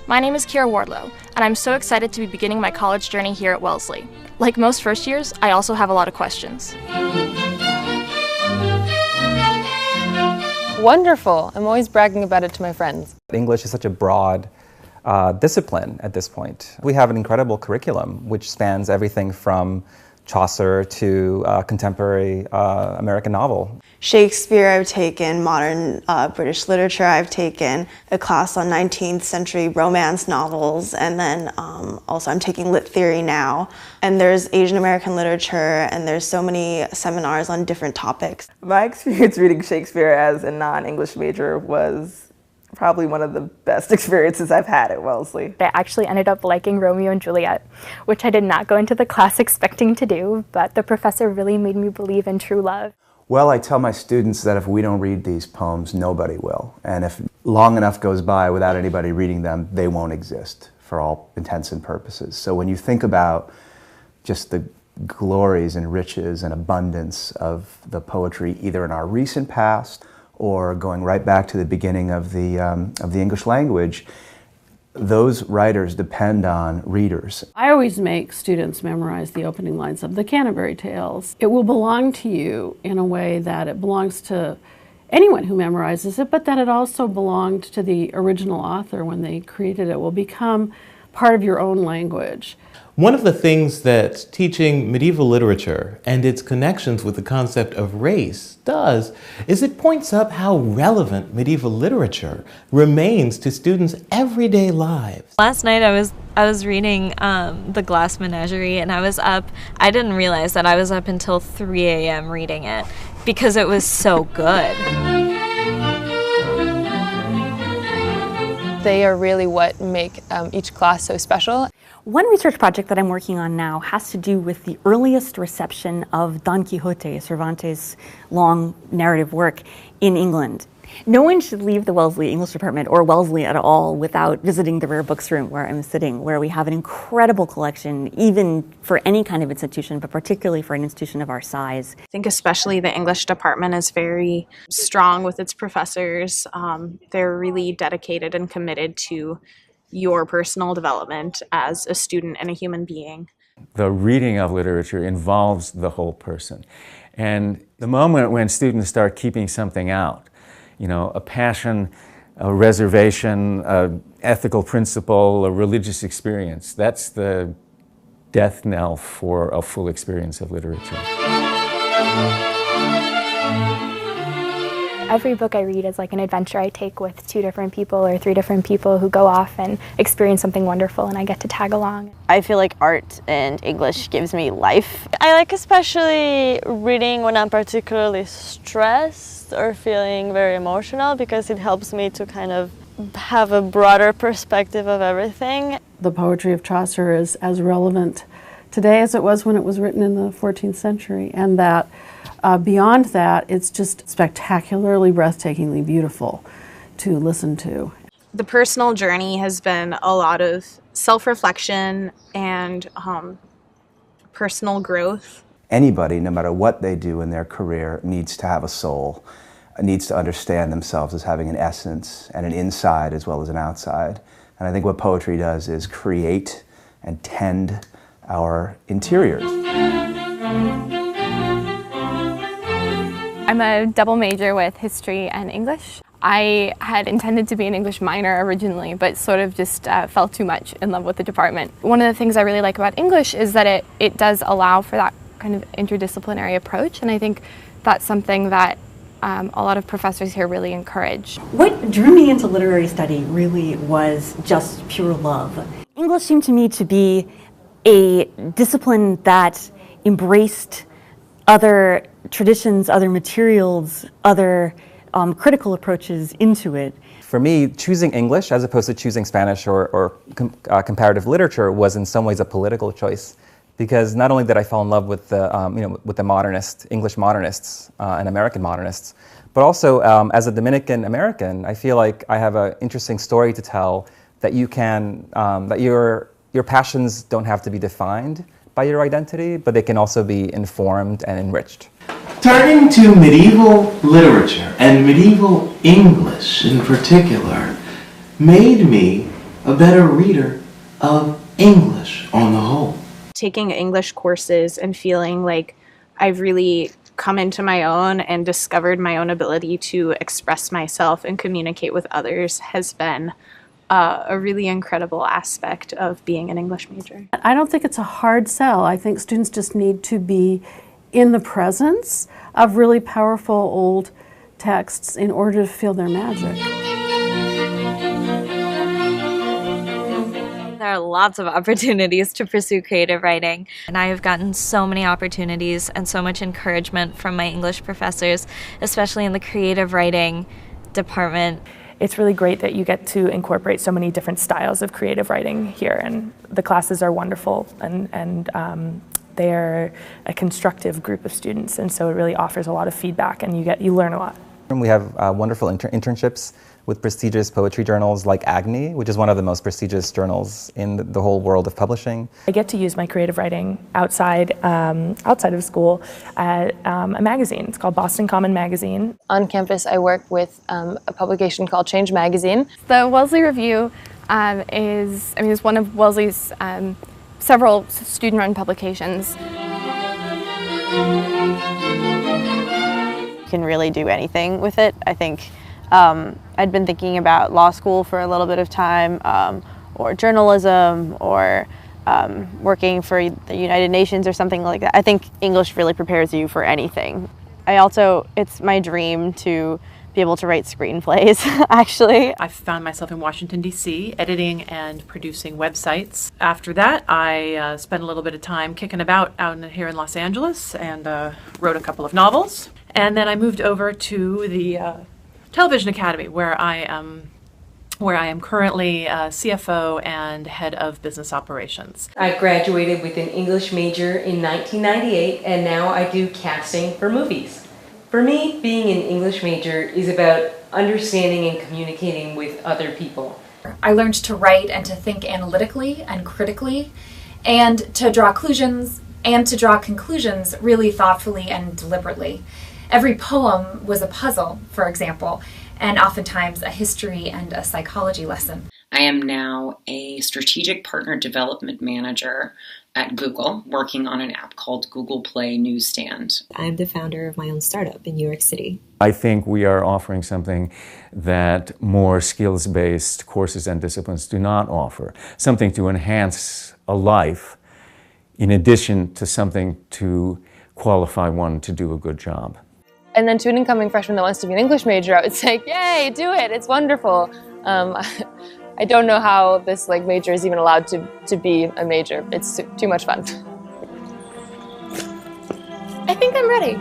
My name is Kira Wardlow, and I'm so excited to be beginning my college journey here at Wellesley. Like most first years, I also have a lot of questions. Wonderful. I'm always bragging about it to my friends. English is such a broad discipline at this point. We have an incredible curriculum which spans everything from Chaucer to contemporary American novel. Shakespeare I've taken, modern British literature I've taken, a class on 19th century romance novels, and then also I'm taking lit theory now. And there's Asian American literature, and there's so many seminars on different topics. My experience reading Shakespeare as a non-English major was probably one of the best experiences I've had at Wellesley. I actually ended up liking Romeo and Juliet, which I did not go into the class expecting to do, but the professor really made me believe in true love. Well, I tell my students that if we don't read these poems, nobody will. And if long enough goes by without anybody reading them, they won't exist for all intents and purposes. So when you think about just the glories and riches and abundance of the poetry, either in our recent past or going right back to the beginning of the English language, those writers depend on readers. I always make students memorize the opening lines of the Canterbury Tales. It will belong to you in a way that it belongs to anyone who memorizes it, but that it also belonged to the original author when they created it. It will become part of your own language. One of the things that teaching medieval literature and its connections with the concept of race does is it points up how relevant medieval literature remains to students' everyday lives. Last night I was reading The Glass Menagerie, and I didn't realize that I was up until 3 a.m. reading it because it was so good. They are really what make each class so special. One research project that I'm working on now has to do with the earliest reception of Don Quixote, Cervantes' long narrative work, in England. No one should leave the Wellesley English department or Wellesley at all without visiting the rare books room where I'm sitting, where we have an incredible collection, even for any kind of institution, but particularly for an institution of our size. I think especially the English department is very strong with its professors. They're really dedicated and committed to your personal development as a student and a human being. The reading of literature involves the whole person. And the moment when students start keeping something out, you know, a passion, a reservation, an ethical principle, a religious experience, that's the death knell for a full experience of literature. Every book I read is like an adventure I take with 2 different people or 3 different people who go off and experience something wonderful, and I get to tag along. I feel like art and English gives me life. I like especially reading when I'm particularly stressed or feeling very emotional, because it helps me to kind of have a broader perspective of everything. The poetry of Chaucer is as relevant today as it was when it was written in the 14th century, and that beyond that, it's just spectacularly, breathtakingly beautiful to listen to. The personal journey has been a lot of self-reflection and personal growth. Anybody, no matter what they do in their career, needs to have a soul, needs to understand themselves as having an essence and an inside as well as an outside. And I think what poetry does is create and tend our interiors. I'm a double major with history and English. I had intended to be an English minor originally, but sort of just fell too much in love with the department. One of the things I really like about English is that it does allow for that kind of interdisciplinary approach, and I think that's something that a lot of professors here really encourage. What drew me into literary study really was just pure love. English seemed to me to be a discipline that embraced other traditions, other materials, other critical approaches into it. For me, choosing English as opposed to choosing Spanish or comparative literature was in some ways a political choice, because not only did I fall in love with the with the English modernists and American modernists, but also as a Dominican American, I feel like I have an interesting story to tell, that you can that your passions don't have to be defined by your identity, but they can also be informed and enriched. Turning to medieval literature, and medieval English in particular, made me a better reader of English on the whole. Taking English courses and feeling like I've really come into my own and discovered my own ability to express myself and communicate with others has been a really incredible aspect of being an English major. I don't think it's a hard sell. I think students just need to be in the presence of really powerful old texts in order to feel their magic. There are lots of opportunities to pursue creative writing, and I have gotten so many opportunities and so much encouragement from my English professors, especially in the creative writing department. It's really great that you get to incorporate so many different styles of creative writing here, and the classes are wonderful, and they're a constructive group of students, and so it really offers a lot of feedback, and you learn a lot. We have wonderful internships with prestigious poetry journals like Agni, which is one of the most prestigious journals in the whole world of publishing. I get to use my creative writing outside of school at a magazine. It's called Boston Common Magazine. On campus, I work with a publication called Change Magazine. The Wellesley Review is one of Wellesley's several student-run publications. You can really do anything with it. I think I'd been thinking about law school for a little bit of time, or journalism, or working for the United Nations or something like that. I think English really prepares you for anything. It's my dream to be able to write screenplays, actually. I found myself in Washington, D.C., editing and producing websites. After that, I spent a little bit of time kicking about out here in Los Angeles and wrote a couple of novels. And then I moved over to the Television Academy, where I am currently CFO and head of business operations. I graduated with an English major in 1998, and now I do casting for movies. For me, being an English major is about understanding and communicating with other people. I learned to write and to think analytically and critically, and to draw conclusions really thoughtfully and deliberately. Every poem was a puzzle, for example, and oftentimes a history and a psychology lesson. I am now a strategic partner development manager at Google, working on an app called Google Play Newsstand. I'm the founder of my own startup in New York City. I think we are offering something that more skills-based courses and disciplines do not offer, something to enhance a life in addition to something to qualify one to do a good job. And then to an incoming freshman that wants to be an English major, I would say, yay, do it, it's wonderful. I don't know how this major is even allowed to be a major. It's too much fun. I think I'm ready.